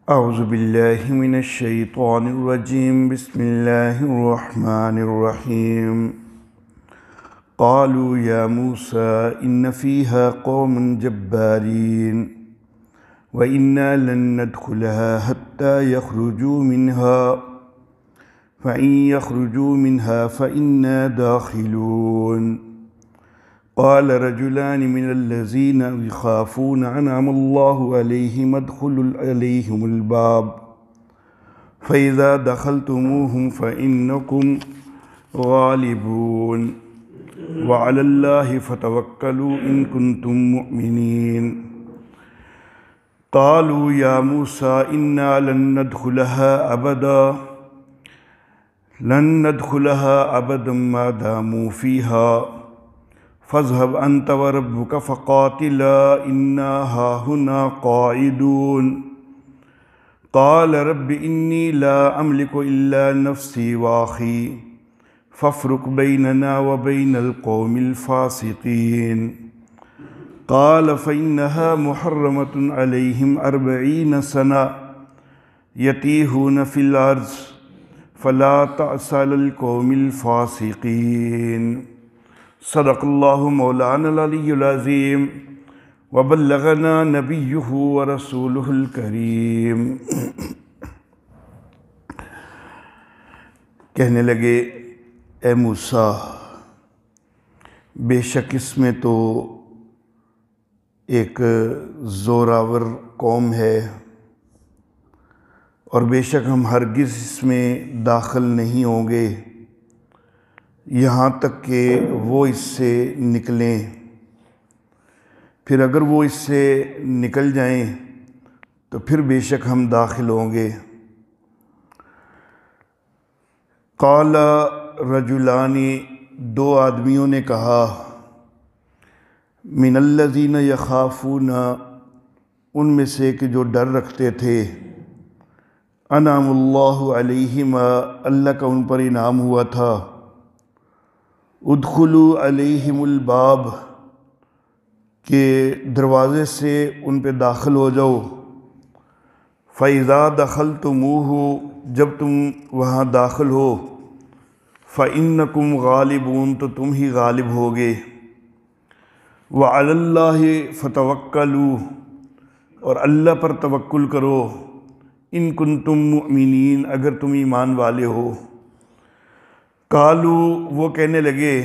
اعوذ باللہ من الشیطان الرجیم بسم اللہ الرحمن الرحیم قالوا یا موسیٰ ان فیہا قوم جبارین وَإِنَّا لَن نَّدْخُلَهَا حَتَّى يَخْرُجُوا مِنْهَا فَإِن يَخْرُجُوا مِنْهَا فَإِنَّا دَاخِلُونَ قال رجلان من الذين يخافون أنعم الله عليهم ادخلوا عليهم الباب فإذا دخلتموهم فإنكم غالبون وعلى الله فتوكلوا إن كنتم مؤمنين قالوا يا موسى إنا لن ندخلها أبدا ما داموا فيها فاذهب أنت وربك فقاتلا إنا هاهنا قاعدون قال رب إني لا أملك إلا نفسي وأخي فافرق بيننا وبين القوم الفاسقين قال فإنها محرمة عليهم 40 سنة يتيهون في الأرض فلا تأس على القوم الفاسقين صدق اللہ مولانا العلی العظیم وبلغنا نبیہ ورسولہ الکریم۔ کہنے لگے اے موسیٰ، بے شک اس میں تو ایک زوراور قوم ہے اور بے شک ہم ہرگز اس میں داخل نہیں ہوں گے یہاں تک کہ وہ اس سے نکلیں، پھر اگر وہ اس سے نکل جائیں تو پھر بے شک ہم داخل ہوں گے۔ قال رجلان، دو آدمیوں نے کہا، من الذین یخافون، ان میں سے کہ جو ڈر رکھتے تھے، انعم اللہ علیہم، اللہ کا ان پر انعام ہوا تھا، ادخلوا علیہم الباب، کہ دروازے سے ان پہ داخل ہو جاؤ، فَإِذَا دَخَلْتُمُوهُ، جب تم وہاں داخل ہو، فَإِنَّكُمْ غَالِبُونَ، تو تم ہی غالب ہوگے، وَعَلَى اللَّهِ فَتَوَكَّلُوا، اور اللہ پر توکل کرو، ان کنتم مؤمنین، اگر تم ایمان والے ہو۔ قالو، وہ کہنے لگے،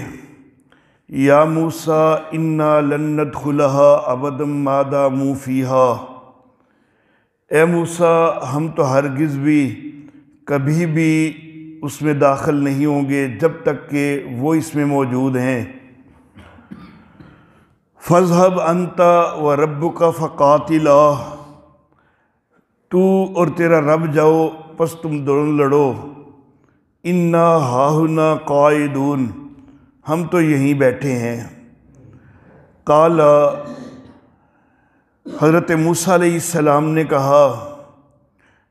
یا موسیٰ انا لن ندخلها ابدا ما داموا فیہا، اے موسیٰ ہم تو ہرگز بھی کبھی بھی اس میں داخل نہیں ہوں گے جب تک کہ وہ اس میں موجود ہیں۔ فاذهب انت وربک فقاتلا، تو اور تیرا رب جاؤ، پس تم دونوں لڑو، انا ہاہنا قاعدون، ہم تو یہیں بیٹھے ہیں۔ قال، حضرت موسیٰ علیہ السلام نے کہا،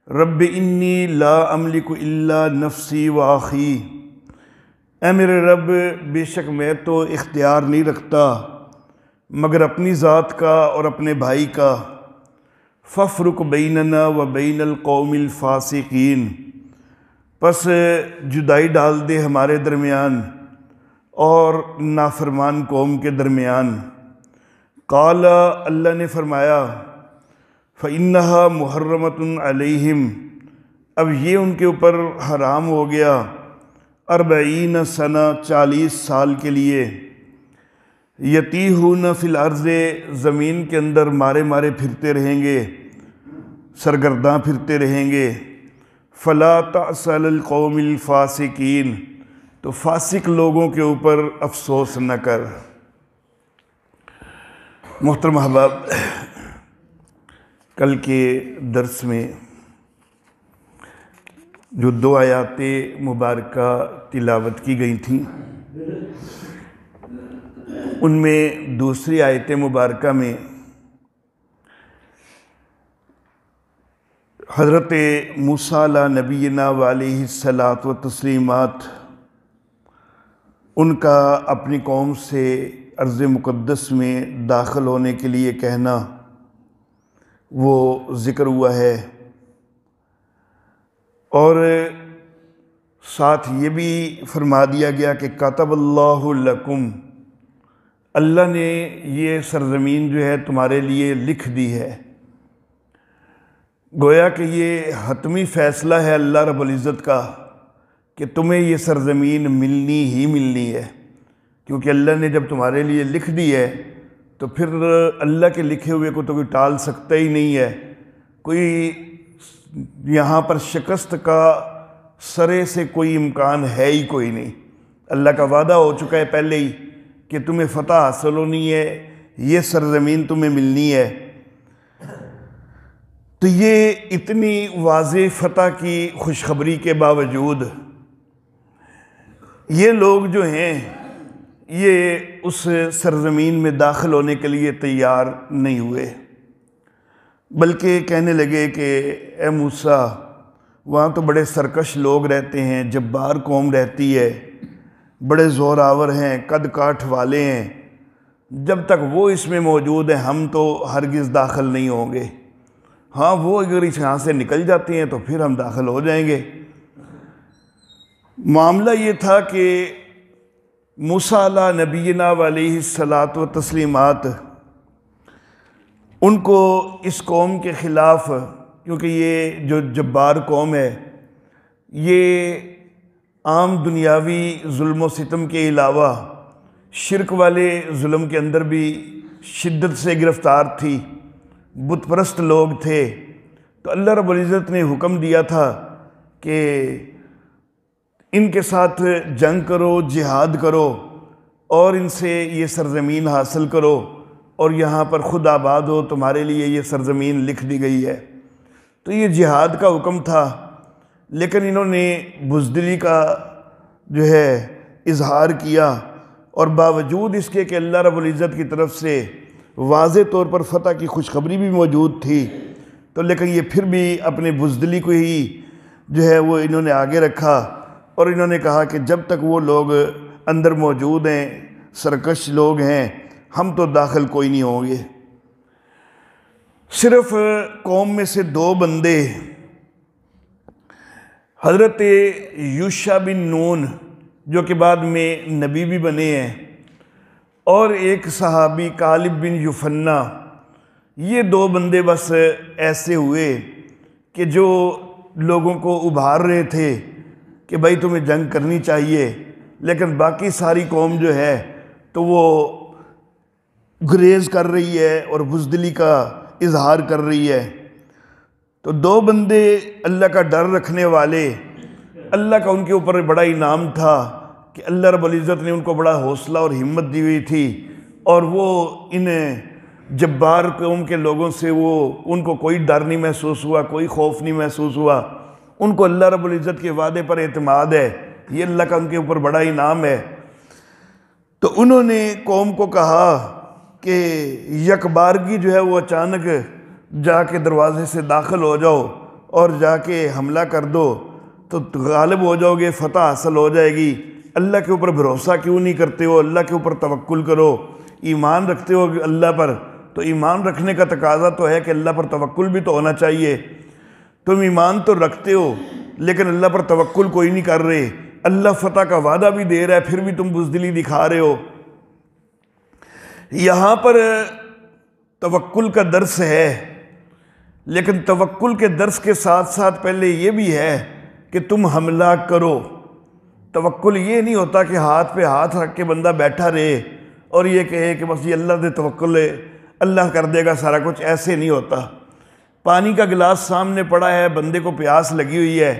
رب انی لا املک الا نفسی و اخی، اے میرے رب بے شک میں تو اختیار نہیں رکھتا مگر اپنی ذات کا اور اپنے بھائی کا، فافرق بیننا و بین القوم الفاسقین، پس جدائی ڈال دے ہمارے درمیان اور نافرمان قوم کے درمیان۔ قال، اللہ نے فرمایا، فَإِنَّهَا مُحَرَّمَةٌ عَلَيْهِمْ، اب یہ ان کے اوپر حرام ہو گیا، 40 سنہ، 40 سال کے لیے، یتیہون فی الارض، زمین کے اندر مارے مارے پھرتے رہیں گے، سرگرداں پھرتے رہیں گے، فلا تأس علی القوم الفاسقین، تو فاسق لوگوں کے اوپر افسوس نہ کر۔ محترم احباب، کل کے درس میں جو 2 آیات مبارکہ تلاوت کی گئی تھیں، ان میں دوسری آیت مبارکہ میں حضرت موسیٰ علیہ نبینا علیہ الصلاۃ والتسلیمات، ان کا اپنی قوم سے ارض مقدس میں داخل ہونے کے لیے کہنا وہ ذکر ہوا ہے، اور ساتھ یہ بھی فرما دیا گیا کہ کتب اللہ لکم، اللہ نے یہ سرزمین جو ہے تمہارے لیے لکھ دی ہے۔ گویا کہ یہ حتمی فیصلہ ہے اللہ رب العزت کا کہ تمہیں یہ سرزمین ملنی ہی ملنی ہے، کیونکہ اللہ نے جب تمہارے لیے لکھ دی ہے تو پھر اللہ کے لکھے ہوئے کو تو کوئی ٹال سکتا ہی نہیں ہے۔ کوئی یہاں پر شکست کا سرے سے کوئی امکان ہے ہی کوئی نہیں۔ اللہ کا وعدہ ہو چکا ہے پہلے ہی کہ تمہیں فتح حاصل ہونی ہے، یہ سرزمین تمہیں ملنی ہے۔ تو یہ اتنی واضح فتح کی خوشخبری کے باوجود یہ لوگ جو ہیں یہ اس سرزمین میں داخل ہونے کے لیے تیار نہیں ہوئے، بلکہ کہنے لگے کہ اے موسیٰ، وہاں تو بڑے سرکش لوگ رہتے ہیں، جبار قوم رہتی ہے، بڑے زور آور ہیں، قد کاٹھ والے ہیں، جب تک وہ اس میں موجود ہیں ہم تو ہرگز داخل نہیں ہوں گے۔ ہاں وہ اگر اس یہاں سے نکل جاتے ہیں تو پھر ہم داخل ہو جائیں گے۔ معاملہ یہ تھا کہ موسیٰ علیہ نبینا علیہ الصلاۃ و تسلیمات ان کو اس قوم کے خلاف، کیونکہ یہ جو جبار قوم ہے یہ عام دنیاوی ظلم و ستم کے علاوہ شرک والے ظلم کے اندر بھی شدت سے گرفتار تھی، بت پرست لوگ تھے۔ تو اللہ رب العزت نے حکم دیا تھا کہ ان کے ساتھ جنگ کرو، جہاد کرو اور ان سے یہ سرزمین حاصل کرو اور یہاں پر خود آباد ہو، تمہارے لیے یہ سرزمین لکھ دی گئی ہے۔ تو یہ جہاد کا حکم تھا، لیکن انہوں نے بزدلی کا جو ہے اظہار کیا، اور باوجود اس کے کہ اللہ رب العزت کی طرف سے واضح طور پر فتح کی خوشخبری بھی موجود تھی، تو لیکن یہ پھر بھی اپنے بزدلی کو ہی جو ہے وہ انہوں نے آگے رکھا، اور انہوں نے کہا کہ جب تک وہ لوگ اندر موجود ہیں، سرکش لوگ ہیں، ہم تو داخل کوئی نہیں ہوں گے۔ صرف قوم میں سے 2 بندے، حضرت یوشع بن نون جو کہ بعد میں نبی بھی بنے ہیں، اور ایک صحابی کالب بن یوفنا، یہ 2 بندے بس ایسے ہوئے کہ جو لوگوں کو ابھار رہے تھے کہ بھائی تمہیں جنگ کرنی چاہیے، لیکن باقی ساری قوم جو ہے تو وہ گریز کر رہی ہے اور بزدلی کا اظہار کر رہی ہے۔ تو 2 بندے اللہ کا ڈر رکھنے والے، اللہ کا ان کے اوپر بڑا انعام تھا کہ اللہ رب العزت نے ان کو بڑا حوصلہ اور ہمت دی ہوئی تھی، اور وہ ان جبار قوم کے لوگوں سے ان کو کوئی ڈر نہیں محسوس ہوا، کوئی خوف نہیں محسوس ہوا۔ ان کو اللہ رب العزت کے وعدے پر اعتماد ہے، یہ اللہ کا ان کے اوپر بڑا انعام ہے۔ تو انہوں نے قوم کو کہا کہ یک بارگی جو ہے وہ اچانک جا کے دروازے سے داخل ہو جاؤ اور جا کے حملہ کر دو تو غالب ہو جاؤ گے، فتح حاصل ہو جائے گی۔ اللہ کے اوپر بھروسہ کیوں نہیں کرتے ہو؟ اللہ کے اوپر توکل کرو، ایمان رکھتے ہو اللہ پر، تو ایمان رکھنے کا تقاضا تو ہے کہ اللہ پر توکل بھی تو ہونا چاہیے۔ تم ایمان تو رکھتے ہو لیکن اللہ پر توکل کوئی نہیں کر رہے، اللہ فتح کا وعدہ بھی دے رہا ہے پھر بھی تم بزدلی دکھا رہے ہو۔ یہاں پر توکل کا درس ہے، لیکن توکل کے درس کے ساتھ ساتھ پہلے یہ بھی ہے کہ تم حملہ کرو۔ توکل یہ نہیں ہوتا کہ ہاتھ پہ ہاتھ رکھ کے بندہ بیٹھا رہے اور یہ کہے کہ بس یہ اللہ دے توکل ہے، اللہ کر دے گا سارا کچھ، ایسے نہیں ہوتا۔ پانی کا گلاس سامنے پڑا ہے، بندے کو پیاس لگی ہوئی ہے،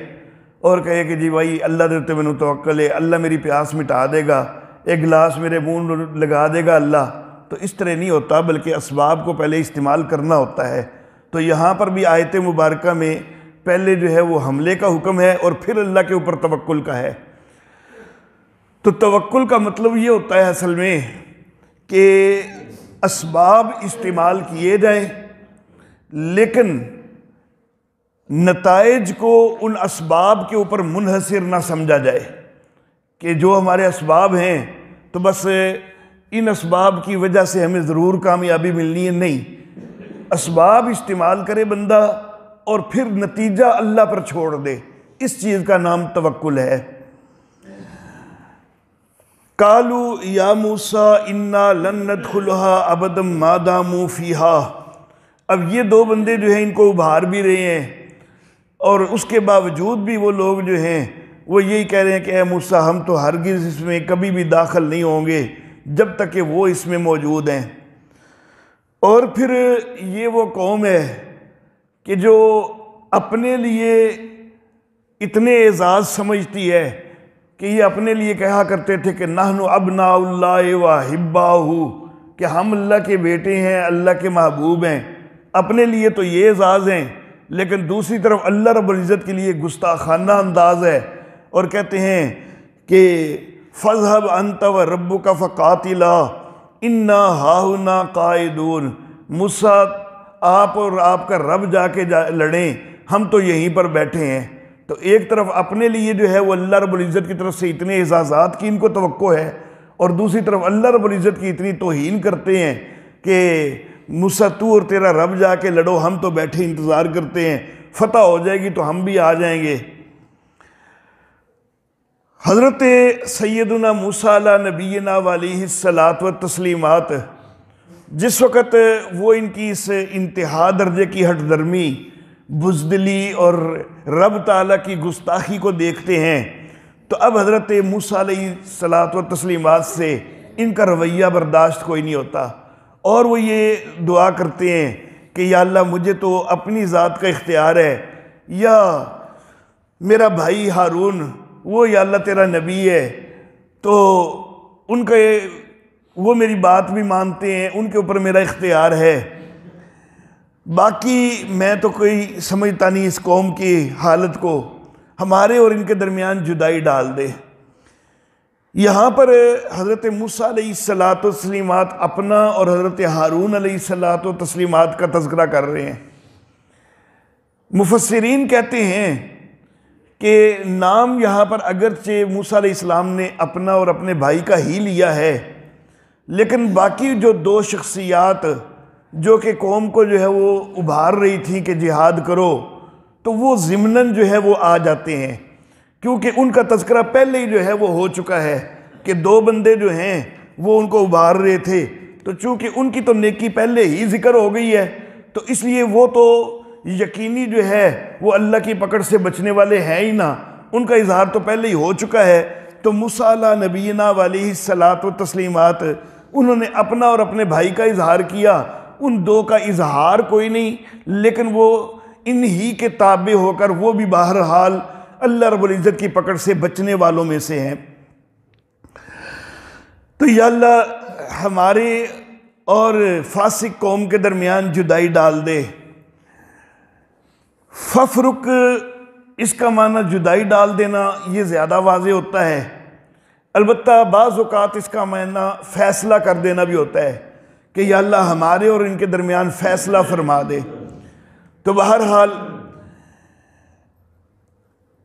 اور کہے کہ جی بھائی اللہ دے تے مینوں توکل ہے، اللہ میری پیاس مٹا دے گا، ایک گلاس میرے منہ لگا دے گا اللہ، تو اس طرح نہیں ہوتا، بلکہ اسباب کو پہلے استعمال کرنا ہوتا ہے۔ تو یہاں پر بھی آیت مبارکہ میں پہلے جو ہے وہ حملے کا حکم ہے اور پھر اللہ کے اوپر توکل کا ہے۔ تو توکل کا مطلب یہ ہوتا ہے اصل میں کہ اسباب استعمال کیے جائیں، لیکن نتائج کو ان اسباب کے اوپر منحصر نہ سمجھا جائے کہ جو ہمارے اسباب ہیں تو بس ان اسباب کی وجہ سے ہمیں ضرور کامیابی ملنی ہے، نہیں، اسباب استعمال کرے بندہ اور پھر نتیجہ اللہ پر چھوڑ دے اس چیز کا نام توکل ہے۔ قالو یا موسیٰ انا لن ندخلها ابدا ما داموا فیہا۔ اب یہ دو بندے جو ہیں ان کو ابھار بھی رہے ہیں، اور اس کے باوجود بھی وہ لوگ جو ہیں وہ یہی کہہ رہے ہیں کہ اے موسیٰ ہم تو ہرگز اس میں کبھی بھی داخل نہیں ہوں گے جب تک کہ وہ اس میں موجود ہیں۔ اور پھر یہ وہ قوم ہے کہ جو اپنے لیے اتنے اعزاز سمجھتی ہے کہ یہ اپنے لیے کہا کرتے تھے کہ نحن ابناء اللہ و احباؤہ، کہ ہم اللہ کے بیٹے ہیں، اللہ کے محبوب ہیں۔ اپنے لیے تو یہ اعزاز ہیں، لیکن دوسری طرف اللہ رب العزت کے لیے گستاخانہ انداز ہے، اور کہتے ہیں کہ فَاذْهَبْ أَنْتَ وَرَبُّكَ فَقَاتِلَا إِنَّا هَاهُنَا قَاعِدُونَ۔ موسیٰ آپ اور آپ کا رب جا کے لڑیں، ہم تو یہیں پر بیٹھے ہیں۔ تو ایک طرف اپنے لیے جو ہے وہ اللہ رب العزت کی طرف سے اتنے اعزازات کی ان کو توقع ہے، اور دوسری طرف اللہ رب العزت کی اتنی توہین کرتے ہیں کہ موسیٰ تو اور تیرا رب جا کے لڑو، ہم تو بیٹھے انتظار کرتے ہیں، فتح ہو جائے گی تو ہم بھی آ جائیں گے۔ حضرت سیدنا موسیٰ علیہ نبینا علیہ الصلاۃ والتسلیمات جس وقت وہ ان کی اس انتہا درجے کی ہٹ درمی، بزدلی اور رب تعالیٰ کی گستاخی کو دیکھتے ہیں، تو اب حضرت موسیٰ علیہ الصلاۃ والتسلیمات سے ان کا رویہ برداشت کوئی نہیں ہوتا، اور وہ یہ دعا کرتے ہیں کہ یا اللہ مجھے تو اپنی ذات کا اختیار ہے، یا میرا بھائی ہارون وہ یا اللہ تیرا نبی ہے، تو ان کے وہ میری بات بھی مانتے ہیں، ان کے اوپر میرا اختیار ہے، باقی میں تو کوئی سمجھتا نہیں اس قوم کی حالت کو، ہمارے اور ان کے درمیان جدائی ڈال دے۔ یہاں پر حضرت موسیٰ علیہ الصلاۃ والتسلیمات اپنا اور حضرت ہارون علیہ الصلاۃ والتسلیمات کا تذکرہ کر رہے ہیں۔ مفسرین کہتے ہیں کہ نام یہاں پر اگرچہ موسیٰ علیہ السلام نے اپنا اور اپنے بھائی کا ہی لیا ہے، لیکن باقی جو دو شخصیات جو کہ قوم کو جو ہے وہ ابھار رہی تھیں کہ جہاد کرو، تو وہ ضمناً جو ہے وہ آ جاتے ہیں، کیونکہ ان کا تذکرہ پہلے ہی جو ہے وہ ہو چکا ہے کہ دو بندے جو ہیں وہ ان کو ابھار رہے تھے، تو چونکہ ان کی تو نیکی پہلے ہی ذکر ہو گئی ہے، تو اس لیے وہ تو یقینی جو ہے وہ اللہ کی پکڑ سے بچنے والے ہیں ہی نہ، ان کا اظہار تو پہلے ہی ہو چکا ہے۔ تو موسیٰ علیہ نبینا علیہ الصلاۃ والتسلیمات انہوں نے اپنا اور اپنے بھائی کا اظہار کیا، ان دو کا اظہار کوئی نہیں، لیکن وہ انہی کے تابع ہو کر وہ بھی بہرحال اللہ رب العزت کی پکڑ سے بچنے والوں میں سے ہیں۔ تو یا اللہ ہمارے اور فاسق قوم کے درمیان جدائی ڈال دے۔ ففرق اس کا معنی جدائی ڈال دینا یہ زیادہ واضح ہوتا ہے، البتہ بعض اوقات اس کا معنی فیصلہ کر دینا بھی ہوتا ہے کہ یا اللہ ہمارے اور ان کے درمیان فیصلہ فرما دے۔ تو بہرحال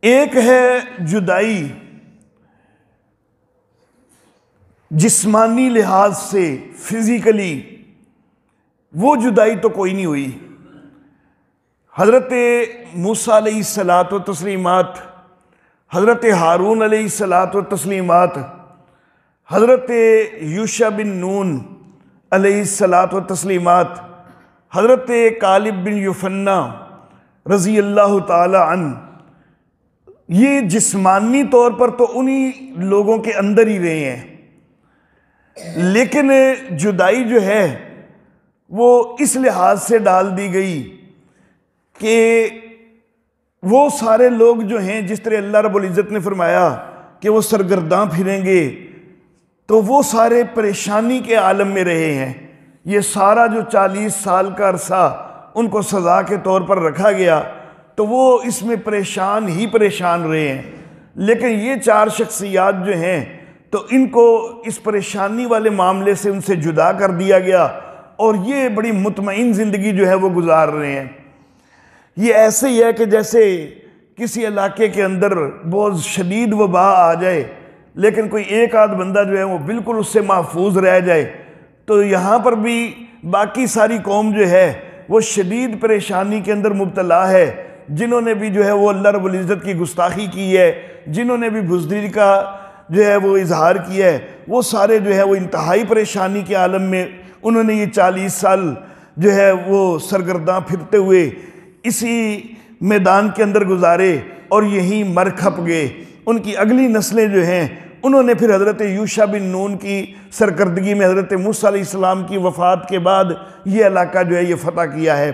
ایک ہے جدائی جسمانی لحاظ سے، فزیکلی وہ جدائی تو کوئی نہیں ہوئی۔ حضرت موسیٰ علیہ الصلاۃ والتسلیمات، حضرت ہارون علیہ الصلاۃ والتسلیمات، حضرت یوشع بن نون علیہ الصلاۃ والتسلیمات، حضرت کالب بن یوفنا رضی اللہ تعالی عنہ، یہ جسمانی طور پر تو انہی لوگوں کے اندر ہی رہے ہیں، لیکن جدائی جو ہے وہ اس لحاظ سے ڈال دی گئی کہ وہ سارے لوگ جو ہیں جس طرح اللہ رب العزت نے فرمایا کہ وہ سرگرداں پھریں گے، تو وہ سارے پریشانی کے عالم میں رہے ہیں۔ یہ سارا جو 40 سال کا عرصہ ان کو سزا کے طور پر رکھا گیا، تو وہ اس میں پریشان ہی پریشان رہے ہیں، لیکن یہ چار شخصیات جو ہیں تو ان کو اس پریشانی والے معاملے سے ان سے جدا کر دیا گیا، اور یہ بڑی مطمئن زندگی جو ہے وہ گزار رہے ہیں۔ یہ ایسے ہی ہے کہ جیسے کسی علاقے کے اندر بہت شدید وبا آ جائے، لیکن کوئی ایک آدھ بندہ جو ہے وہ بالکل اس سے محفوظ رہ جائے، تو یہاں پر بھی باقی ساری قوم جو ہے وہ شدید پریشانی کے اندر مبتلا ہے، جنہوں نے بھی جو ہے وہ اللہ رب العزت کی گستاخی کی ہے، جنہوں نے بھی بزدلی کا جو ہے وہ اظہار کیا ہے، وہ سارے جو ہے وہ انتہائی پریشانی کے عالم میں انہوں نے یہ 40 سال جو ہے وہ سرگرداں پھرتے ہوئے اسی میدان کے اندر گزارے اور یہیں مر کھپ گئے۔ ان کی اگلی نسلیں جو ہیں انہوں نے پھر حضرت یوشع بن نون کی سرکردگی میں حضرت موسیٰ علیہ السلام کی وفات کے بعد یہ علاقہ جو ہے یہ فتح کیا ہے۔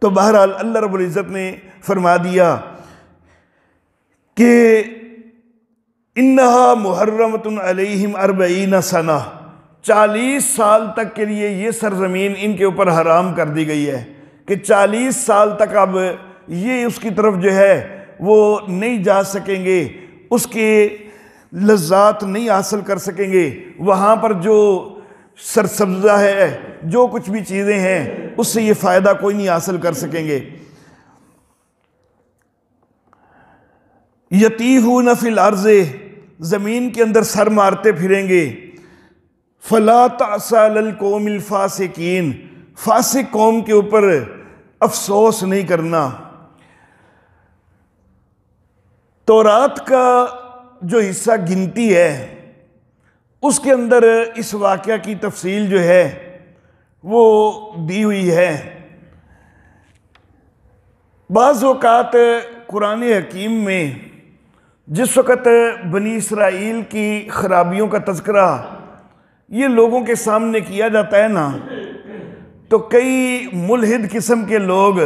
تو بہرحال اللہ رب العزت نے فرما دیا کہ انہا محرمۃ علیہم 40 سنہ، 40 سال تک کے لیے یہ سرزمین ان کے اوپر حرام کر دی گئی ہے کہ 40 سال تک اب یہ اس کی طرف جو ہے وہ نہیں جا سکیں گے، اس کے لذات نہیں حاصل کر سکیں گے۔ وہاں پر جو سرسبزہ ہے، جو کچھ بھی چیزیں ہیں، اس سے یہ فائدہ کوئی نہیں حاصل کر سکیں گے۔ یتیہون فی الارض، زمین کے اندر سر مارتے پھریں گے۔ فلا تعس علی القوم الفاسقین، فاسق قوم کے اوپر افسوس نہیں کرنا۔ تورات کا جو حصہ گنتی ہے اس کے اندر اس واقعہ کی تفصیل جو ہے وہ دی ہوئی ہے۔ بعض اوقات قرآن حکیم میں جس وقت بنی اسرائیل کی خرابیوں کا تذکرہ یہ لوگوں کے سامنے کیا جاتا ہے نا، تو کئی ملحد قسم کے لوگ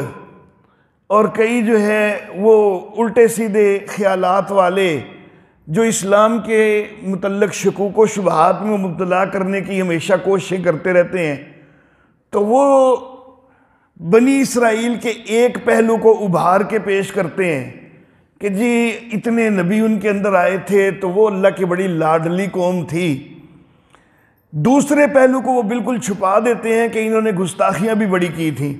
اور کئی جو ہے وہ الٹے سیدھے خیالات والے جو اسلام کے متعلق شکوک و شبہات میں مبتلا کرنے کی ہمیشہ کوششیں کرتے رہتے ہیں، تو وہ بنی اسرائیل کے ایک پہلو کو ابھار کے پیش کرتے ہیں کہ جی اتنے نبی ان کے اندر آئے تھے تو وہ اللہ کی بڑی لاڈلی قوم تھی۔ دوسرے پہلو کو وہ بالکل چھپا دیتے ہیں کہ انہوں نے گستاخیاں بھی بڑی کی تھیں،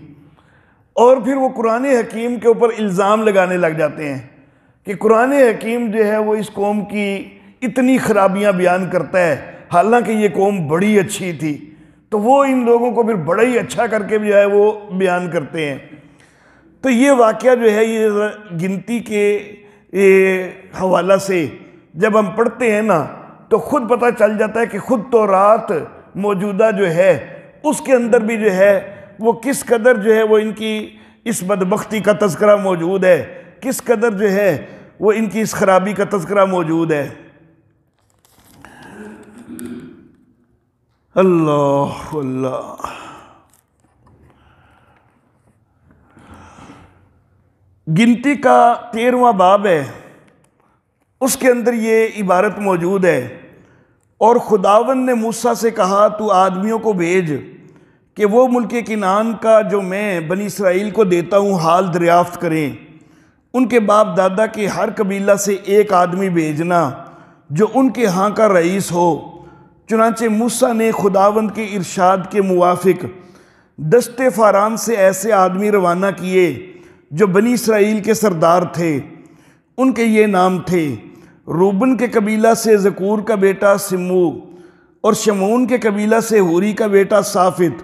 اور پھر وہ قرآن حکیم کے اوپر الزام لگانے لگ جاتے ہیں کہ قرآن حکیم جو ہے وہ اس قوم کی اتنی خرابیاں بیان کرتا ہے، حالانکہ یہ قوم بڑی اچھی تھی۔ تو وہ ان لوگوں کو پھر بڑا ہی اچھا کر کے جو ہے وہ بیان کرتے ہیں۔ تو یہ واقعہ جو ہے یہ گنتی کے حوالہ سے جب ہم پڑھتے ہیں نا تو خود پتہ چل جاتا ہے کہ خود تورات موجودہ جو ہے اس کے اندر بھی جو ہے وہ کس قدر جو ہے وہ ان کی اس بدبختی کا تذکرہ موجود ہے، کس قدر جو ہے وہ ان کی اس خرابی کا تذکرہ موجود ہے۔ اللہ اللہ۔ گنتی کا 13واں باب ہے، اس کے اندر یہ عبارت موجود ہے، اور خداوند نے موسیٰ سے کہا تو آدمیوں کو بھیج کہ وہ ملک کنعان کا جو میں بنی اسرائیل کو دیتا ہوں حال دریافت کریں، ان کے باپ دادا کے ہر قبیلہ سے ایک آدمی بھیجنا جو ان کے ہاں کا رئیس ہو۔ چنانچہ موسیٰ نے خداوند کے ارشاد کے موافق دستے فاران سے ایسے آدمی روانہ کیے جو بنی اسرائیل کے سردار تھے۔ ان کے یہ نام تھے: روبن کے قبیلہ سے ذکور کا بیٹا سمو، اور شمعون کے قبیلہ سے ہوری کا بیٹا صافت،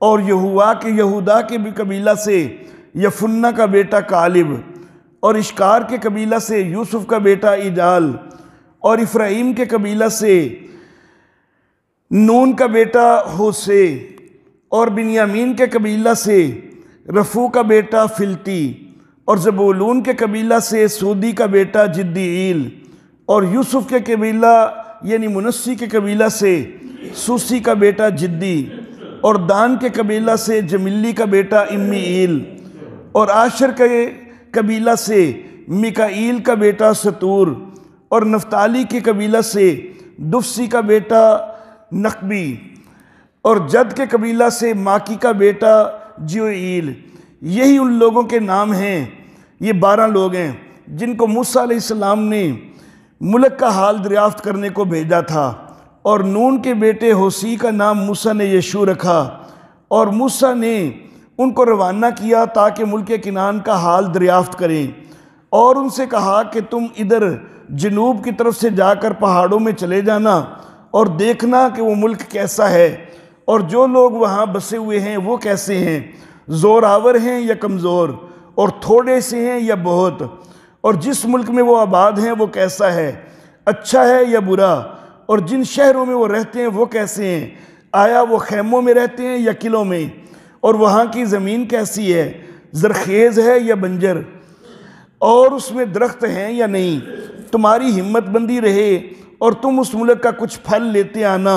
اور یہودا کے قبیلہ سے یفنہ کا بیٹا کالب، اور اشکار کے قبیلہ سے یوسف کا بیٹا ایجال، اور افراہیم کے قبیلہ سے نون کا بیٹا ہوسے، اور بنیامین کے قبیلہ سے رفو کا بیٹا فلتی، اور زبولون کے قبیلہ سے سودی کا بیٹا جدیعیل، اور یوسف کے قبیلہ یعنی منسی کے قبیلہ سے سوسی کا بیٹا جدی، اور دان کے قبیلہ سے جملی کا بیٹا امیعیل، اور آشر کے قبیلہ سے میکائیل کا بیٹا ستور، اور نفتالی کے قبیلہ سے دفسی کا بیٹا نقبی، اور جد کے قبیلہ سے ماکی کا بیٹا جیوئیل۔ یہی ان لوگوں کے نام ہیں، یہ 12 لوگ ہیں جن کو موسیٰ علیہ السلام نے ملک کا حال دریافت کرنے کو بھیجا تھا، اور نون کے بیٹے ہوسی کا نام موسیٰ نے یشوع رکھا، اور موسیٰ نے ان کو روانہ کیا تاکہ ملک کنعان کا حال دریافت کریں، اور ان سے کہا کہ تم ادھر جنوب کی طرف سے جا کر پہاڑوں میں چلے جانا اور دیکھنا کہ وہ ملک کیسا ہے، اور جو لوگ وہاں بسے ہوئے ہیں وہ کیسے ہیں، زور آور ہیں یا کمزور، اور تھوڑے سے ہیں یا بہت، اور جس ملک میں وہ آباد ہیں وہ کیسا ہے، اچھا ہے یا برا، اور جن شہروں میں وہ رہتے ہیں وہ کیسے ہیں، آیا وہ خیموں میں رہتے ہیں یا قلعوں میں، اور وہاں کی زمین کیسی ہے، زرخیز ہے یا بنجر، اور اس میں درخت ہیں یا نہیں۔ تمہاری ہمت بندی رہے اور تم اس ملک کا کچھ پھل لیتے آنا،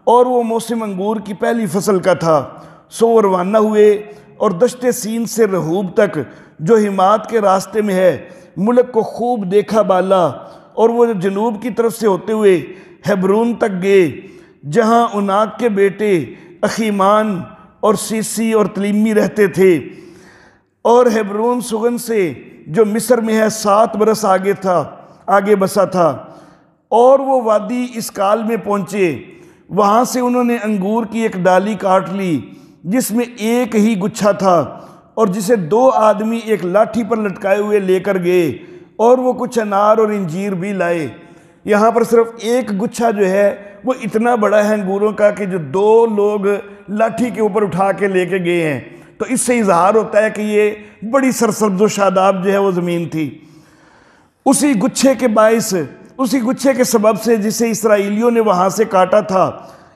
اور وہ موسم انگور کی پہلی فصل کا تھا۔ سو وہ روانہ ہوئے اور دشت سین سے رہوب تک جو حمات کے راستے میں ہے ملک کو خوب دیکھا بالا، اور وہ جنوب کی طرف سے ہوتے ہوئے ہیبرون تک گئے، جہاں عناق کے بیٹے اخیمان اور سیسی اور تلیمی رہتے تھے، اور ہیبرون سغن سے جو مصر میں ہے 7 برس آگے بسا تھا۔ اور وہ وادی اسکال میں پہنچے، وہاں سے انہوں نے انگور کی ایک ڈالی کاٹ لی جس میں ایک ہی گچھا تھا، اور جسے 2 آدمی ایک لاٹھی پر لٹکائے ہوئے لے کر گئے، اور وہ کچھ انار اور انجیر بھی لائے۔ یہاں پر صرف ایک گچھا جو ہے وہ اتنا بڑا ہے انگوروں کا کہ جو 2 لوگ لاٹھی کے اوپر اٹھا کے لے کے گئے ہیں، تو اس سے اظہار ہوتا ہے کہ یہ بڑی سرسبز و شاداب جو ہے وہ زمین تھی۔ اسی گچھے کے باعث، اسی گچھے کے سبب سے جسے اسرائیلیوں نے وہاں سے کاٹا تھا،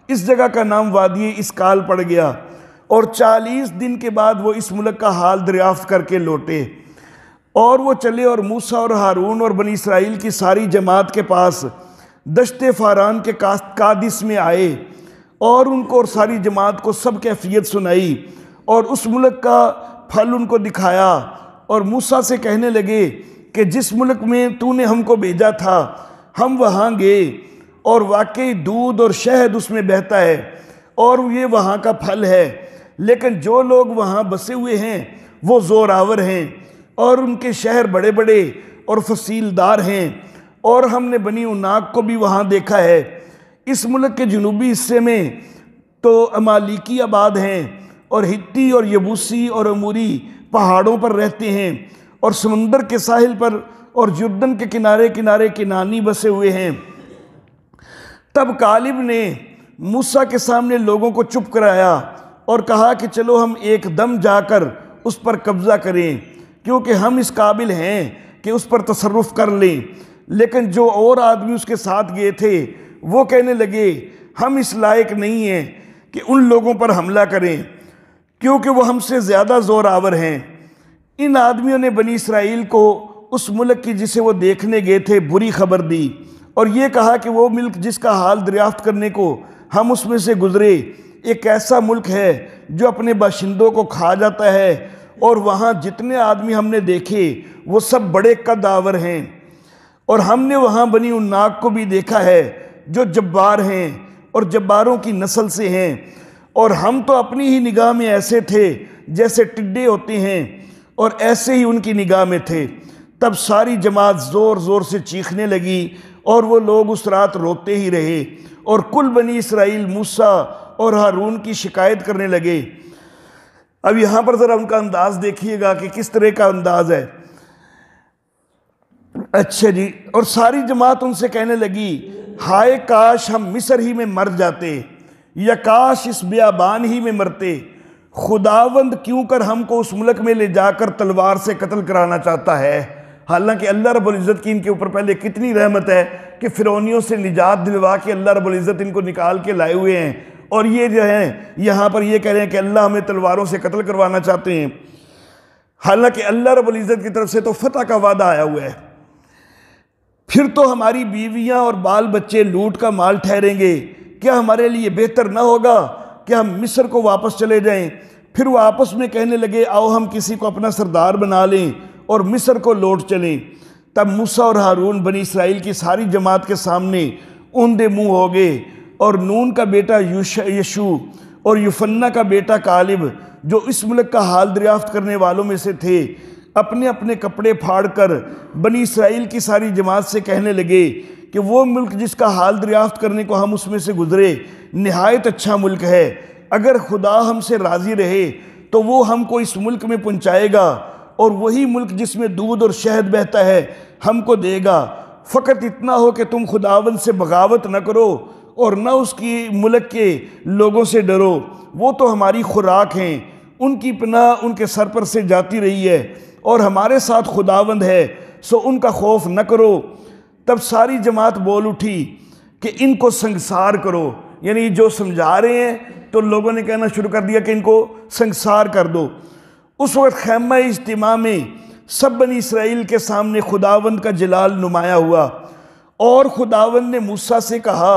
اس جگہ کا نام وادی اسکال پڑ گیا۔ اور 40 دن کے بعد وہ اس ملک کا حال دریافت کر کے لوٹے، اور وہ چلے اور موسیٰ اور ہارون اور بنی اسرائیل کی ساری جماعت کے پاس دشت فاران کے قادس میں آئے، اور ان کو اور ساری جماعت کو سب کیفیت سنائی، اور اس ملک کا پھل ان کو دکھایا، اور موسیٰ سے کہنے لگے کہ جس ملک میں تو نے ہم کو بھیجا تھا ہم وہاں گئے، اور واقعی دودھ اور شہد اس میں بہتا ہے، اور یہ وہاں کا پھل ہے، لیکن جو لوگ وہاں بسے ہوئے ہیں وہ زور آور ہیں، اور ان کے شہر بڑے بڑے اور فصیلدار ہیں، اور ہم نے بنی عناق کو بھی وہاں دیکھا ہے۔ اس ملک کے جنوبی حصے میں تو امالیکی آباد ہیں، اور ہتی اور یبوسی اور اموری پہاڑوں پر رہتے ہیں، اور سمندر کے ساحل پر اور یردن کے کنارے کنارے کنانی بسے ہوئے ہیں۔ تب کالب نے موسیٰ کے سامنے لوگوں کو چپ کرایا اور کہا کہ چلو ہم ایک دم جا کر اس پر قبضہ کریں، کیونکہ ہم اس قابل ہیں کہ اس پر تصرف کر لیں۔ لیکن جو اور آدمی اس کے ساتھ گئے تھے وہ کہنے لگے ہم اس لائق نہیں ہیں کہ ان لوگوں پر حملہ کریں، کیونکہ وہ ہم سے زیادہ زور آور ہیں۔ ان آدمیوں نے بنی اسرائیل کو اس ملک کی جسے وہ دیکھنے گئے تھے بری خبر دی، اور یہ کہا کہ وہ ملک جس کا حال دریافت کرنے کو ہم اس میں سے گزرے ایک ایسا ملک ہے جو اپنے باشندوں کو کھا جاتا ہے، اور وہاں جتنے آدمی ہم نے دیکھے وہ سب بڑے قد آور ہیں، اور ہم نے وہاں بنی عناق کو بھی دیکھا ہے جو جبار ہیں اور جباروں کی نسل سے ہیں، اور ہم تو اپنی ہی نگاہ میں ایسے تھے جیسے ٹڈے ہوتے ہیں، اور ایسے ہی ان کی نگاہ میں تھے۔ تب ساری جماعت زور زور سے چیخنے لگی، اور وہ لوگ اس رات روتے ہی رہے، اور کل بنی اسرائیل موسیٰ اور ہارون کی شکایت کرنے لگے۔ اب یہاں پر ذرا ان کا انداز دیکھیے گا کہ کس طرح کا انداز ہے۔ اچھا جی، اور ساری جماعت ان سے کہنے لگی ہائے کاش ہم مصر ہی میں مر جاتے، یا کاش اس بیابان ہی میں مرتے، خداوند کیوں کر ہم کو اس ملک میں لے جا کر تلوار سے قتل کرانا چاہتا ہے۔ حالانکہ اللہ رب العزت کی ان کے اوپر پہلے کتنی رحمت ہے کہ فرعونیوں سے نجات دلوا کے اللہ رب العزت ان کو نکال کے لائے ہوئے ہیں، اور یہ جو ہیں یہاں پر یہ کہہ رہے ہیں کہ اللہ ہمیں تلواروں سے قتل کروانا چاہتے ہیں، حالانکہ اللہ رب العزت کی طرف سے تو فتح کا وعدہ آیا ہوا ہے۔ پھر تو ہماری بیویاں اور بال بچے لوٹ کا مال ٹھہریں گے، کیا ہمارے لیے بہتر نہ ہوگا کہ ہم مصر کو واپس چلے جائیں؟ پھر وہ آپس میں کہنے لگے آؤ ہم کسی کو اپنا سردار بنا لیں اور مصر کو لوٹ چلیں۔ تب موسیٰ اور ہارون بنی اسرائیل کی ساری جماعت کے سامنے اوندے منہ ہو گئے، اور نون کا بیٹا یشو اور یوفنا کا بیٹا کالب جو اس ملک کا حال دریافت کرنے والوں میں سے تھے اپنے اپنے کپڑے پھاڑ کر بنی اسرائیل کی ساری جماعت سے کہنے لگے کہ وہ ملک جس کا حال دریافت کرنے کو ہم اس میں سے گزرے نہایت اچھا ملک ہے، اگر خدا ہم سے راضی رہے تو وہ ہم کو اس ملک میں پہنچائے گا، اور وہی ملک جس میں دودھ اور شہد بہتا ہے ہم کو دے گا۔ فقط اتنا ہو کہ تم خداوند سے بغاوت نہ کرو اور نہ اس کی ملک کے لوگوں سے ڈرو، وہ تو ہماری خوراک ہیں، ان کی پناہ ان کے سر پر سے جاتی رہی ہے، اور ہمارے ساتھ خداوند ہے، سو ان کا خوف نہ کرو۔ تب ساری جماعت بول اٹھی کہ ان کو سنگسار کرو، یعنی جو سمجھا رہے ہیں تو لوگوں نے کہنا شروع کر دیا کہ ان کو سنگسار کر دو۔ اس وقت خیمہ اجتماع میں سب بنی اسرائیل کے سامنے خداوند کا جلال نمایاں ہوا، اور خداوند نے موسیٰ سے کہا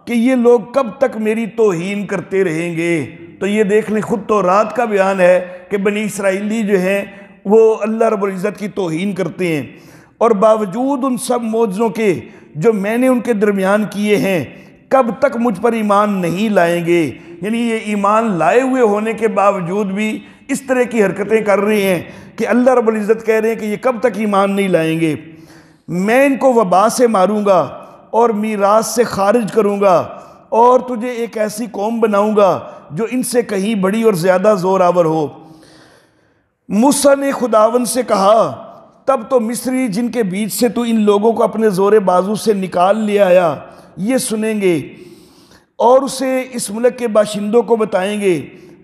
کہ یہ لوگ کب تک میری توہین کرتے رہیں گے۔ تو یہ دیکھ لیں، خود تورات کا بیان ہے کہ بنی اسرائیلی جو ہیں وہ اللہ رب العزت کی توہین کرتے ہیں، اور باوجود ان سب معجزوں کے جو میں نے ان کے درمیان کیے ہیں کب تک مجھ پر ایمان نہیں لائیں گے۔ یعنی یہ ایمان لائے ہوئے ہونے کے باوجود بھی اس طرح کی حرکتیں کر رہے ہیں کہ اللہ رب العزت کہہ رہے ہیں کہ یہ کب تک ایمان نہیں لائیں گے۔ میں ان کو وبا سے ماروں گا اور میراث سے خارج کروں گا، اور تجھے ایک ایسی قوم بناؤں گا جو ان سے کہیں بڑی اور زیادہ زور آور ہو۔ موسیٰ نے خداوند سے کہا، تب تو مصری جن کے بیچ سے تو ان لوگوں کو اپنے زور بازو سے نکال لے آیا یہ سنیں گے اور اسے اس ملک کے باشندوں کو بتائیں گے۔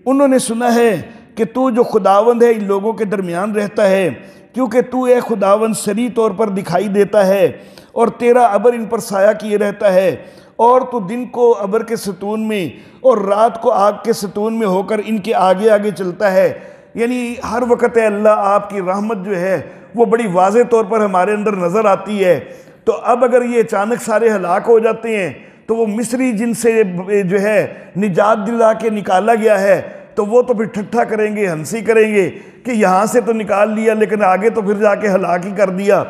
انہوں نے سنا ہے کہ تو جو خداوند ہے ان لوگوں کے درمیان رہتا ہے، کیونکہ تو اے خداوند سری طور پر دکھائی دیتا ہے، اور تیرا ابر ان پر سایہ کیے رہتا ہے، اور تو دن کو ابر کے ستون میں اور رات کو آگ کے ستون میں ہو کر ان کے آگے آگے چلتا ہے۔ یعنی ہر وقت ہے اللہ آپ کی رحمت جو ہے وہ بڑی واضح طور پر ہمارے اندر نظر آتی ہے۔ تو اب اگر یہ اچانک سارے ہلاک ہو جاتے ہیں تو وہ مصری جن سے جو ہے نجات دلا کے نکالا گیا ہے تو وہ تو پھر ٹھٹھا کریں گے، ہنسی کریں گے کہ یہاں سے تو نکال لیا لیکن آگے تو پھر جا کے ہلاک ہی کر دیا۔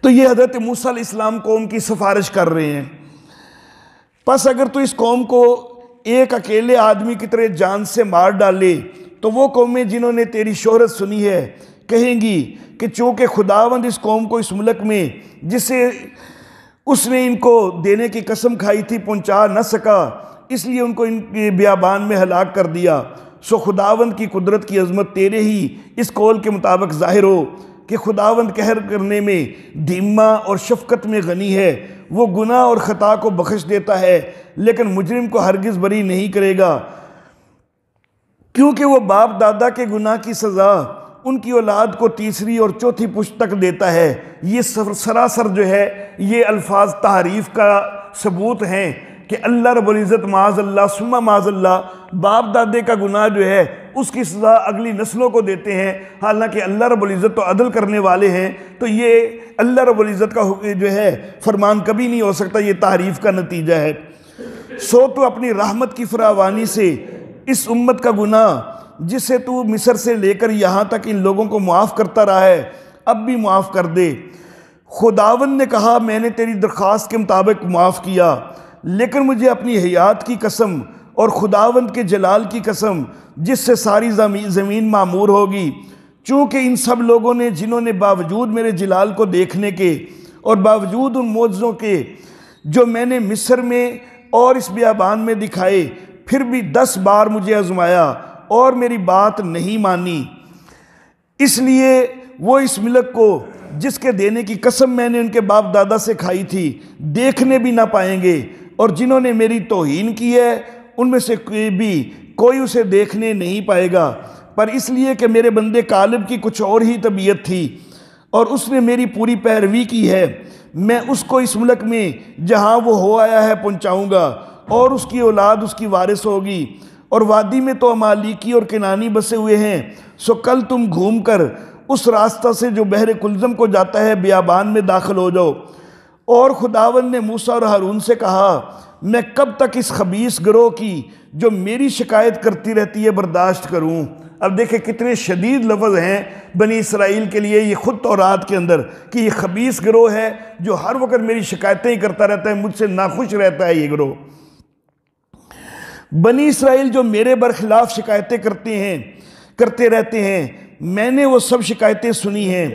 تو یہ حضرت موسیٰ علیہ السلام قوم کی سفارش کر رہے ہیں۔ پس اگر تو اس قوم کو ایک اکیلے آدمی کی طرح جان سے مار ڈالے تو وہ قومیں جنہوں نے تیری شہرت سنی ہے کہیں گی کہ چونکہ خداوند اس قوم کو اس ملک میں جسے اس نے ان کو دینے کی قسم کھائی تھی پہنچا نہ سکا، اس لیے ان کو ان کے بیابان میں ہلاک کر دیا۔ سو خداوند کی قدرت کی عظمت تیرے ہی اس قول کے مطابق ظاہر ہو کہ خداوند قہر کرنے میں دھیما اور شفقت میں غنی ہے، وہ گناہ اور خطا کو بخش دیتا ہے لیکن مجرم کو ہرگز بری نہیں کرے گا، کیونکہ وہ باپ دادا کے گناہ کی سزا ان کی اولاد کو تیسری اور چوتھی پشت تک دیتا ہے۔ یہ سراسر جو ہے یہ الفاظ تعریف کا ثبوت ہیں کہ اللہ رب العزت معاذ اللہ ثم معاذ اللہ باپ دادے کا گناہ جو ہے اس کی سزا اگلی نسلوں کو دیتے ہیں، حالانکہ اللہ رب العزت تو عدل کرنے والے ہیں۔ تو یہ اللہ رب العزت کا جو ہے فرمان کبھی نہیں ہو سکتا، یہ تعریف کا نتیجہ ہے۔ سو تو اپنی رحمت کی فراوانی سے اس امت کا گناہ جسے تو مصر سے لے کر یہاں تک ان لوگوں کو معاف کرتا رہا ہے اب بھی معاف کر دے۔ خداوند نے کہا، میں نے تیری درخواست کے مطابق معاف کیا، لیکن مجھے اپنی حیات کی قسم اور خداوند کے جلال کی قسم جس سے ساری زمین معمور ہوگی، چونکہ ان سب لوگوں نے جنہوں نے باوجود میرے جلال کو دیکھنے کے اور باوجود ان معجزوں کے جو میں نے مصر میں اور اس بیابان میں دکھائے پھر بھی 10 بار مجھے آزمایا اور میری بات نہیں مانی، اس لیے وہ اس ملک کو جس کے دینے کی قسم میں نے ان کے باپ دادا سے کھائی تھی دیکھنے بھی نہ پائیں گے، اور جنہوں نے میری توہین کی ہے ان میں سے کوئی اسے دیکھنے نہیں پائے گا۔ پر اس لیے کہ میرے بندے کالب کی کچھ اور ہی طبیعت تھی اور اس نے میری پوری پیروی کی ہے، میں اس کو اس ملک میں جہاں وہ ہو آیا ہے پہنچاؤں گا، اور اس کی اولاد اس کی وارث ہوگی، اور وادی میں تو امالیکی اور کنانی بسے ہوئے ہیں۔ سو کل تم گھوم کر اس راستہ سے جو بحر کلزم کو جاتا ہے بیابان میں داخل ہو جاؤ۔ اور خداوند نے موسیٰ اور ہارون سے کہا، میں کب تک اس خبیث گروہ کی جو میری شکایت کرتی رہتی ہے برداشت کروں؟ اب دیکھیں کتنے شدید لفظ ہیں بنی اسرائیل کے لیے یہ خود تورات کے اندر کہ یہ خبیث گروہ ہے جو ہر وقت میری شکایتیں ہی کرتا رہتا ہے، مجھ سے ناخوش رہتا ہے یہ گروہ۔ بنی اسرائیل جو میرے برخلاف شکایتیں کرتے رہتے ہیں، میں نے وہ سب شکایتیں سنی ہیں،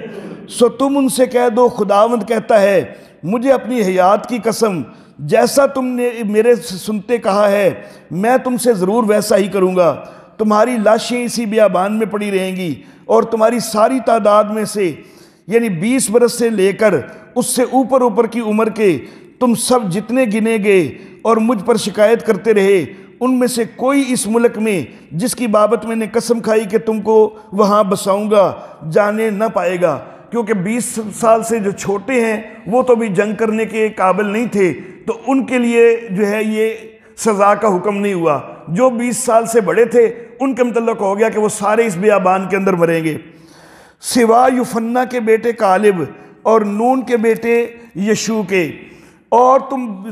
سو تم ان سے کہہ دو، خداوند کہتا ہے مجھے اپنی حیات کی قسم جیسا تم نے میرے سے سنتے کہا ہے میں تم سے ضرور ویسا ہی کروں گا۔ تمہاری لاشیں اسی بیابان میں پڑی رہیں گی، اور تمہاری ساری تعداد میں سے یعنی 20 برس سے لے کر اس سے اوپر کی عمر کے تم سب جتنے گنے گئے اور مجھ پر شکایت کرتے رہے ان میں سے کوئی اس ملک میں جس کی بابت میں نے قسم کھائی کہ تم کو وہاں بساؤں گا جانے نہ پائے گا، کیونکہ 20 سال سے جو چھوٹے ہیں وہ تو بھی جنگ کرنے کے قابل نہیں تھے، تو ان کے لیے جو ہے یہ سزا کا حکم نہیں ہوا۔ جو 20 سال سے بڑے تھے ان کے متعلق ہو گیا کہ وہ سارے اس بیابان کے اندر مریں گے، سوا یوفنا کے بیٹے کالب اور نون کے بیٹے یشوع کے، اور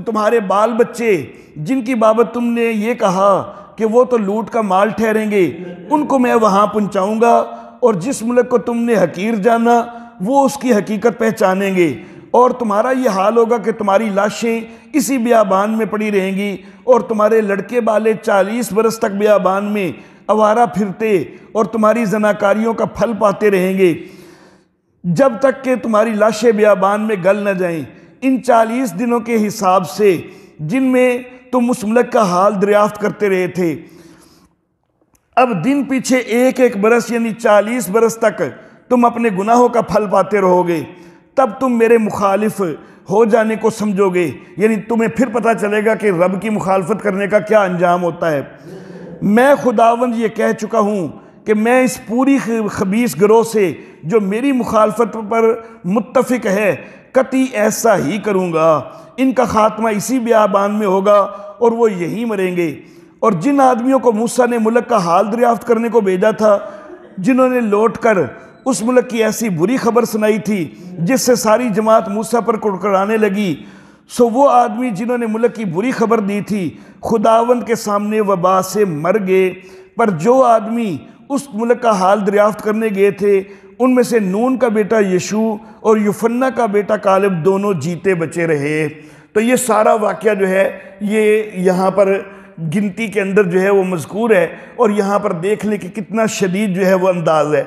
تمہارے بال بچے جن کی بابت تم نے یہ کہا کہ وہ تو لوٹ کا مال ٹھہریں گے، ان کو میں وہاں پہنچاؤں گا، اور جس ملک کو تم نے حقیر جانا وہ اس کی حقیقت پہچانیں گے، اور تمہارا یہ حال ہوگا کہ تمہاری لاشیں اسی بیابان میں پڑی رہیں گی، اور تمہارے لڑکے بالے 40 برس تک بیابان میں آوارہ پھرتے اور تمہاری زناکاریوں کا پھل پاتے رہیں گے، جب تک کہ تمہاری لاشیں بیابان میں گل نہ جائیں۔ ان 40 دنوں کے حساب سے جن میں تم اس ملک کا حال دریافت کرتے رہے تھے، اب دن پیچھے ایک ایک برس یعنی 40 برس تک تم اپنے گناہوں کا پھل پاتے رہو گے، تب تم میرے مخالف ہو جانے کو سمجھو گے، یعنی تمہیں پھر پتہ چلے گا کہ رب کی مخالفت کرنے کا کیا انجام ہوتا ہے۔ میں خداوند یہ کہہ چکا ہوں کہ میں اس پوری خبیث گروہ سے جو میری مخالفت پر متفق ہے قطعی ایسا ہی کروں گا، ان کا خاتمہ اسی بیابان میں ہوگا اور وہ یہیں مریں گے۔ اور جن آدمیوں کو موسیٰ نے ملک کا حال دریافت کرنے کو بھیجا تھا، جنہوں نے لوٹ کر اس ملک کی ایسی بری خبر سنائی تھی جس سے ساری جماعت موسیٰ پر کڑکڑانے لگی، سو وہ آدمی جنہوں نے ملک کی بری خبر دی تھی خداوند کے سامنے وبا سے مر گئے، پر جو آدمی اس ملک کا حال دریافت کرنے گئے تھے ان میں سے نون کا بیٹا یشوع اور یوفنا کا بیٹا کالب دونوں جیتے بچے رہے۔ تو یہ سارا واقعہ جو ہے یہ یہاں پر گنتی کے اندر جو ہے وہ مذکور ہے، اور یہاں پر دیکھ لیں کہ کتنا شدید جو ہے وہ انداز ہے۔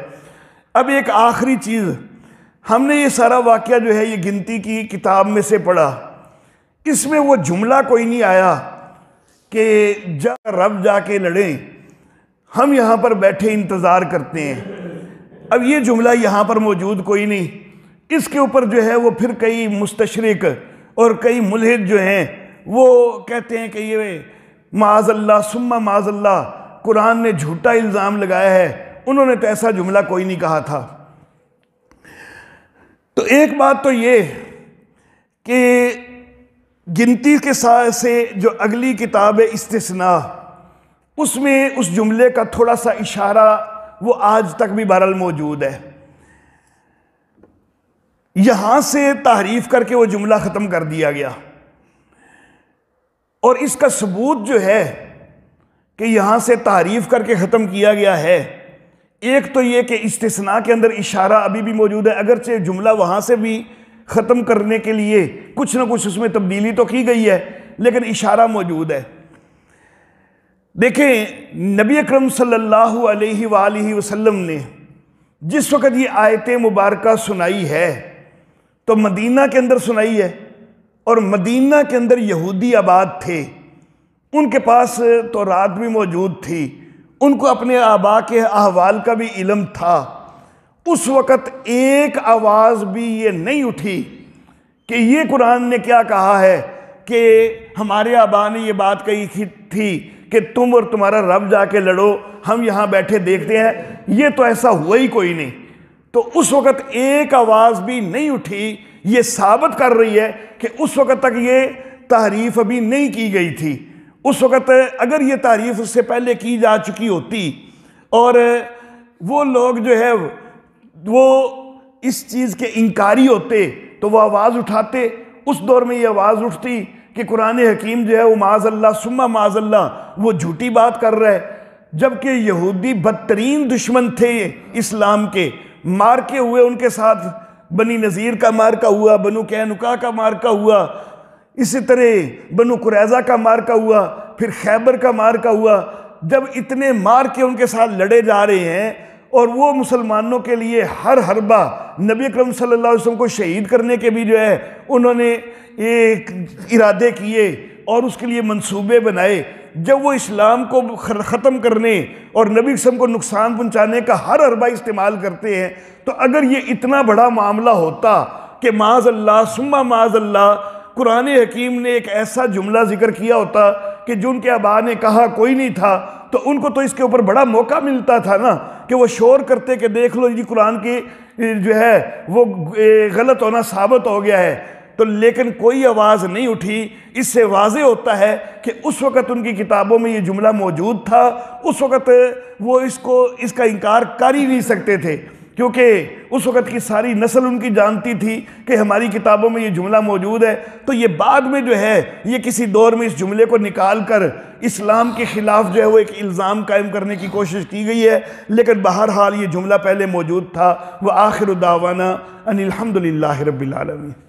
اب ایک آخری چیز، ہم نے یہ سارا واقعہ جو ہے یہ گنتی کی کتاب میں سے پڑھا، اس میں وہ جملہ کوئی نہیں آیا کہ رب جا کے لڑیں، ہم یہاں پر بیٹھے انتظار کرتے ہیں۔ اب یہ جملہ یہاں پر موجود کوئی نہیں، اس کے اوپر جو ہے وہ پھر کئی مستشرق اور کئی ملحد جو ہیں وہ کہتے ہیں کہ یہ معاذ اللہ ثم معاذ اللہ قرآن نے جھوٹا الزام لگایا ہے، انہوں نے تو ایسا جملہ کوئی نہیں کہا تھا۔ تو ایک بات تو یہ کہ گنتی کے ساتھ سے جو اگلی کتاب ہے استثناء، اس میں اس جملے کا تھوڑا سا اشارہ وہ آج تک بھی بہرحال موجود ہے۔ یہاں سے تحریف کر کے وہ جملہ ختم کر دیا گیا، اور اس کا ثبوت جو ہے کہ یہاں سے تحریف کر کے ختم کیا گیا ہے، ایک تو یہ کہ استثناء کے اندر اشارہ ابھی بھی موجود ہے، اگرچہ جملہ وہاں سے بھی ختم کرنے کے لیے کچھ نہ کچھ اس میں تبدیلی تو کی گئی ہے لیکن اشارہ موجود ہے۔ دیکھیں نبی اکرم صلی اللہ علیہ وآلہ وسلم نے جس وقت یہ آیت مبارکہ سنائی ہے تو مدینہ کے اندر سنائی ہے، اور مدینہ کے اندر یہودی آباد تھے، ان کے پاس تورات بھی موجود تھی، ان کو اپنے آبا کے احوال کا بھی علم تھا۔ اس وقت ایک آواز بھی یہ نہیں اٹھی کہ یہ قرآن نے کیا کہا ہے کہ ہمارے آبا نے یہ بات کہی تھی کہ تم اور تمہارا رب جا کے لڑو، ہم یہاں بیٹھے دیکھتے ہیں، یہ تو ایسا ہوا ہی کوئی نہیں۔ تو اس وقت ایک آواز بھی نہیں اٹھی، یہ ثابت کر رہی ہے کہ اس وقت تک یہ تحریف ابھی نہیں کی گئی تھی۔ اس وقت اگر یہ تعریف اس سے پہلے کی جا چکی ہوتی اور وہ لوگ جو ہے وہ اس چیز کے انکاری ہوتے تو وہ آواز اٹھاتے، اس دور میں یہ آواز اٹھتی کہ قرآن حکیم جو ہے وہ معاذ اللہ ثم معاذ اللہ وہ جھوٹی بات کر رہا ہے، جبکہ یہودی بدترین دشمن تھے اسلام کے، مارکے ہوئے ان کے ساتھ بنی نذیر کا مارکہ ہوا، بنو قینقاع کا مارکہ ہوا، اسی طرح بنو قریظہ کا مارکہ ہوا، پھر خیبر کا مارکہ ہوا۔ جب اتنے مارکے ان کے ساتھ لڑے جا رہے ہیں اور وہ مسلمانوں کے لیے ہر حربہ نبی اکرم صلی اللہ علیہ وسلم کو شہید کرنے کے بھی جو ہے انہوں نے ایک ارادے کیے اور اس کے لیے منصوبے بنائے، جب وہ اسلام کو ختم کرنے اور نبی وسلم کو نقصان پہنچانے کا ہر حربہ استعمال کرتے ہیں، تو اگر یہ اتنا بڑا معاملہ ہوتا کہ معاذ اللہ ثم معاذ اللہ قرآن حکیم نے ایک ایسا جملہ ذکر کیا ہوتا کہ جو ان کے آبا نے کہا کوئی نہیں تھا، تو ان کو تو اس کے اوپر بڑا موقع ملتا تھا نا کہ وہ شور کرتے کہ دیکھ لو جی قرآن کی جو ہے وہ غلط ہونا ثابت ہو گیا ہے، تو لیکن کوئی آواز نہیں اٹھی۔ اس سے واضح ہوتا ہے کہ اس وقت ان کی کتابوں میں یہ جملہ موجود تھا، اس وقت وہ اس کا انکار کر ہی نہیں سکتے تھے، کیونکہ اس وقت کی ساری نسل ان کی جانتی تھی کہ ہماری کتابوں میں یہ جملہ موجود ہے۔ تو یہ بعد میں جو ہے یہ کسی دور میں اس جملے کو نکال کر اسلام کے خلاف جو ہے وہ ایک الزام قائم کرنے کی کوشش کی گئی ہے، لیکن بہرحال یہ جملہ پہلے موجود تھا۔ وآخر دعوانا ان الحمدللہ رب العالمین۔